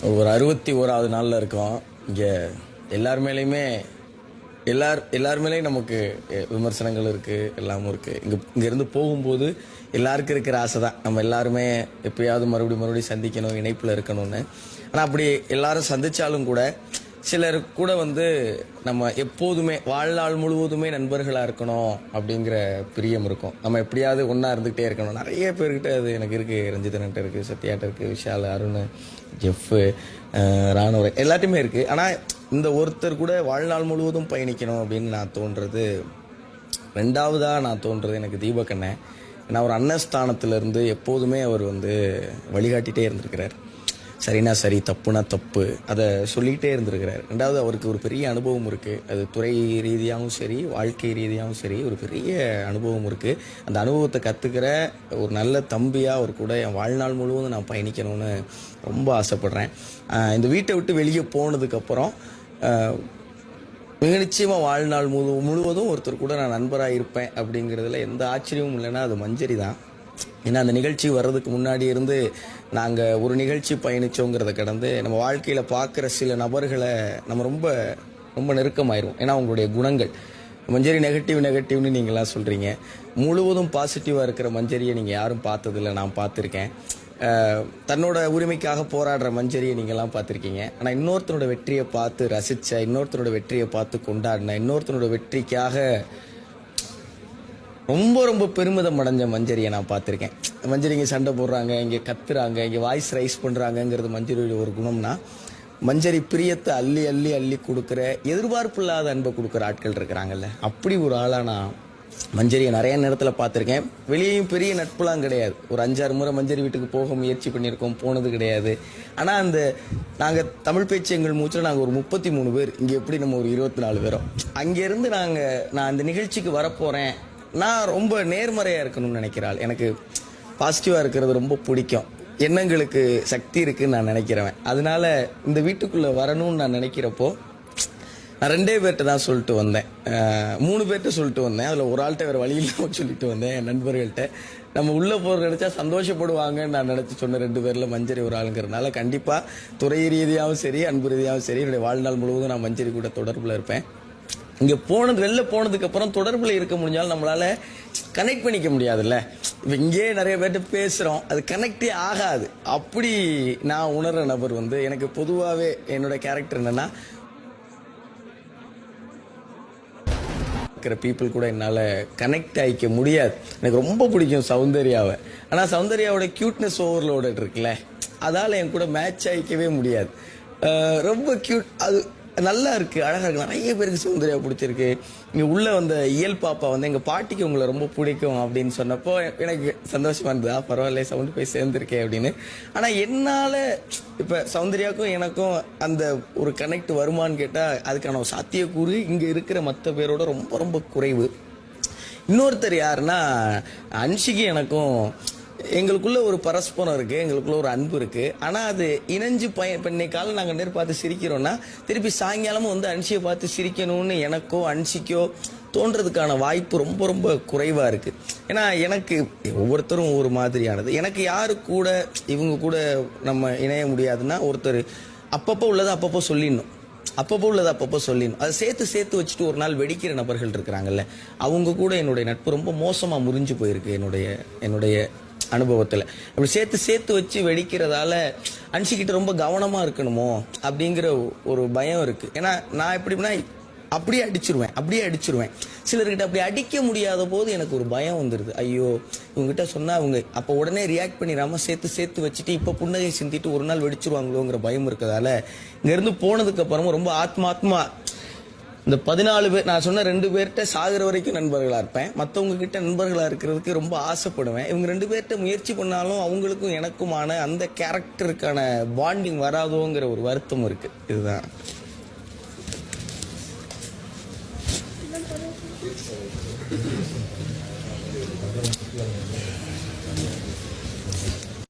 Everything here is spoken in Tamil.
ஒரு 61வது நாளில் இருக்கோம். இங்கே எல்லார் மேலேயும் நமக்கு விமர்சனங்கள் இருக்குது, எல்லாமும் இருக்குது. இங்கேருந்து போகும்போது எல்லாருக்கும் இருக்கிற ஆசை தான் நம்ம எல்லாருமே எப்பயாவது மறுபடியும் சந்திக்கணும், இணைப்பில் இருக்கணும்னு. ஆனால் அப்படி எல்லாரும் சந்தித்தாலும் கூட சிலர் கூட நம்ம எப்போதுமே வாழ்நாள் முழுவதுமே நண்பர்களாக இருக்கணும் அப்படிங்கிற பிரியம் இருக்கும். நம்ம எப்படியாவது ஒன்றா இருந்துகிட்டே இருக்கணும். நிறைய பேர்கிட்ட அது எனக்கு இருக்குது. ரஞ்சிதன்கிட்ட இருக்குது, சத்யாட்ட இருக்குது, விஷால், அருண், ஜெஃப்பு, ராணுவ எல்லாத்தையுமே இருக்குது. ஆனால் இந்த ஒருத்தர் கூட வாழ்நாள் முழுவதும் பயணிக்கணும் அப்படின்னு நான் தோன்றது, ரெண்டாவதாக நான் தோன்றது எனக்கு தீபக் அண்ணன். நான் ஒரு அன்னஸ்தானத்திலேருந்து எப்போதுமே அவர் வழிகாட்டிகிட்டே இருந்திருக்கிறார். சரினா சரி, தப்புனா தப்பு, அதை சொல்லிகிட்டே இருந்திருக்கிறார். ரெண்டாவது, அவருக்கு ஒரு பெரிய அனுபவம் இருக்குது. அது துறை ரீதியாகவும் சரி, வாழ்க்கை ரீதியாகவும் சரி, ஒரு பெரிய அனுபவம் இருக்குது. அந்த அனுபவத்தை கற்றுக்கிற ஒரு நல்ல தம்பியாக அவர் கூட என் வாழ்நாள் முழுவதும் நான் பயணிக்கணும்னு ரொம்ப ஆசைப்பட்றேன். இந்த வீட்டை விட்டு வெளியே போனதுக்கப்புறம் மிக நிச்சயமாக வாழ்நாள் முழுவதும் ஒருத்தர் கூட நான் நண்பராக இருப்பேன் அப்படிங்கிறதுல எந்த ஆச்சரியமும் இல்லைன்னா அது மஞ்சரி தான். ஏன்னா அந்த நிகழ்ச்சி வர்றதுக்கு முன்னாடி இருந்து நாங்கள் ஒரு நிகழ்ச்சி பயணித்தோங்கிறத கடந்து நம்ம வாழ்க்கையில் பார்க்குற சில நபர்களை நம்ம ரொம்ப ரொம்ப நெருக்கமாயிரும். ஏன்னா அவங்களுடைய குணங்கள். மஞ்சரி நெகட்டிவ்னு நீங்களாம் சொல்கிறீங்க. முழுவதும் பாசிட்டிவாக இருக்கிற மஞ்சரியை நீங்கள் யாரும் பார்த்ததில்லை, நான் பார்த்துருக்கேன். தன்னோட உரிமைக்காக போராடுற மஞ்சரியை நீங்கள்லாம் பார்த்துருக்கீங்க. ஆனால் இன்னொருத்தனோட வெற்றியை பார்த்து ரசித்த, இன்னொருத்தனோட வெற்றியை பார்த்து கொண்டாடின, இன்னொருத்தனோட வெற்றிக்காக ரொம்ப ரொம்ப பெருமிதம் அடைஞ்ச மஞ்சரியை நான் பார்த்துருக்கேன். மஞ்சரி இங்கே சண்டை போடுறாங்க, இங்கே கத்துறாங்க, இங்கே வாய்ஸ் ரைஸ் பண்ணுறாங்கங்கிறது மஞ்சரியோட ஒரு குணம்னா, மஞ்சரி பிரியத்தை அள்ளி அள்ளி அள்ளி கொடுக்குற, எதிர்பார்ப்பு இல்லாத அன்பை கொடுக்குற ஆட்கள் இருக்கிறாங்கல்ல, அப்படி ஒரு ஆளாக நான் மஞ்சரியை நிறைய நேரத்தில் பார்த்துருக்கேன். வெளியேயும் பெரிய நட்புலாம் கிடையாது. ஒரு 5-6 முறை மஞ்சரி வீட்டுக்கு போக முயற்சி பண்ணியிருக்கோம், போனது கிடையாது. ஆனால் நாங்கள் தமிழ் பேச்சு எங்கள் மூச்சில் நாங்கள் ஒரு 33 பேர், இங்கே எப்படி நம்ம ஒரு 24 பேரும். அங்கேருந்து நான் அந்த நிகழ்ச்சிக்கு வரப்போகிறேன், நான் ரொம்ப நேர்மறையாக இருக்கணும்னு நினைக்கிறாள். எனக்கு பாசிட்டிவாக இருக்கிறது ரொம்ப பிடிக்கும். எண்ணங்களுக்கு சக்தி இருக்குன்னு நான் நினைக்கிறவன். அதனால இந்த வீட்டுக்குள்ளே வரணும்னு நான் நினைக்கிறப்போ நான் 2 பேர்கிட்ட தான் சொல்லிட்டு வந்தேன். 3 பேர்கிட்ட சொல்லிட்டு வந்தேன். அதில் ஒரு ஆள்கிட்ட வேறு வழி இல்லாமல் சொல்லிட்டு வந்தேன். என் நண்பர்கள்ட்ட நம்ம உள்ளே போகிற நினச்சா சந்தோஷப்படுவாங்கன்னு நான் நினச்சி சொன்ன 2 பேரில் மஞ்சரி ஒரு ஆளுங்கிறதுனால கண்டிப்பாக துறை ரீதியாகவும் சரி, அன்பு ரீதியாகவும் சரி, என்னுடைய வாழ்நாள் முழுவதும் நான் மஞ்சரி கூட தொடர்பில் இருப்பேன். இங்கே வெளில போனதுக்கு அப்புறம் தொடர்பில் இருக்க முடிஞ்சாலும் நம்மளால கனெக்ட் பண்ணிக்க முடியாதுல்ல. இப்போ இங்கே நிறைய பேர்கிட்ட பேசுகிறோம், அது கனெக்டே ஆகாது. அப்படி நான் உணர்ற நபர் எனக்கு பொதுவாகவே என்னோட கேரக்டர் என்னன்னா, இருக்கிற பீப்புள் கூட என்னால் கனெக்ட் ஆகிக்க முடியாது. எனக்கு ரொம்ப பிடிக்கும் சௌந்தர்யாவை. ஆனால் சௌந்தர்யாவோட கியூட்னஸ் ஓவர்லோடு இருக்குல்ல, அதால் என் கூட மேட்ச் ஆகிக்கவே முடியாது. ரொம்ப கியூட், அது நல்லா இருக்குது, அழகாக இருக்குது. நிறைய பேருக்கு சௌந்தர்யா பிடிச்சிருக்கு. இங்கே உள்ளே வந்த இயல் பாப்பா எங்கள் பாட்டிக்கு உங்களை ரொம்ப பிடிக்கும் அப்படின்னு சொன்னப்போ எனக்கு சந்தோஷமாக இருந்ததா, பரவாயில்ல சவுண்டு போய் சேர்ந்துருக்கேன் அப்படின்னு. ஆனால் என்னால் இப்போ சௌந்தர்யாவுக்கும் எனக்கும் அந்த ஒரு கனெக்ட் வருமானு கேட்டால் அதுக்கான ஒரு சாத்தியக்கூறு இங்கே இருக்கிற மற்ற பேரோட ரொம்ப ரொம்ப குறைவு. இன்னொருத்தர் யாருன்னா, அன்ஷிக்கு எனக்கும் எங்களுக்குள்ள ஒரு பரஸ்பரம் இருக்குது, எங்களுக்குள்ள ஒரு அன்பு இருக்குது. ஆனால் அது இணைஞ்சு இன்னைக்கால நாங்கள் நேர் பார்த்து சிரிக்கிறோன்னா திருப்பி சாயங்காலமும் அன்ஷியை பார்த்து சிரிக்கணும்னு எனக்கோ அன்ஷிக்கோ தோன்றதுக்கான வாய்ப்பு ரொம்ப ரொம்ப குறைவாக இருக்குது. ஏன்னா எனக்கு ஒவ்வொருத்தரும் ஒவ்வொரு மாதிரியானது. எனக்கு யாரு கூட இவங்க கூட நம்ம இணைய முடியாதுன்னா, ஒருத்தர் அப்பப்போ உள்ளதை அப்பப்போ சொல்லிடணும், அதை சேர்த்து வச்சுட்டு ஒரு நாள் வெடிக்கிற நபர்கள் இருக்கிறாங்கல்ல, அவங்க கூட என்னுடைய நட்பு ரொம்ப மோசமாக முறிஞ்சு போயிருக்கு. என்னுடைய அனுபவத்தில் அப்படி சேர்த்து வச்சு வெடிக்கிறதால அன்ஷிக்கிட்ட ரொம்ப கவனமாக இருக்கணுமோ அப்படிங்கிற ஒரு பயம் இருக்குது. ஏன்னா நான் எப்படின்னா அப்படியே அடிச்சிருவேன். சிலர்கிட்ட அப்படி அடிக்க முடியாத போது எனக்கு ஒரு பயம் வந்துடுது. ஐயோ, இவங்ககிட்ட சொன்னால் அவங்க அப்போ உடனே ரியாக்ட் பண்ணிடாம சேர்த்து வச்சுட்டு இப்போ புன்னகை சிந்திட்டு ஒரு நாள் வெடிச்சிருவாங்களோங்கிற பயம் இருக்கிறதால இங்கேருந்து போனதுக்கு அப்புறமும் ரொம்ப ஆத்மா இந்த 14 பேர் நான் சொன்ன 2 பேர்கிட்ட சாகிற வரைக்கும் நண்பர்களாக இருப்பேன். மற்றவங்க கிட்ட நண்பர்களாக இருக்கிறதுக்கு ரொம்ப ஆசைப்படுவேன். இவங்க 2 பேர்கிட்ட முயற்சி பண்ணாலும் அவங்களுக்கும் எனக்குமான அந்த கேரக்டருக்கான பாண்டிங் வராதோங்கிற ஒரு வருத்தம் இருக்கு. இதுதான்.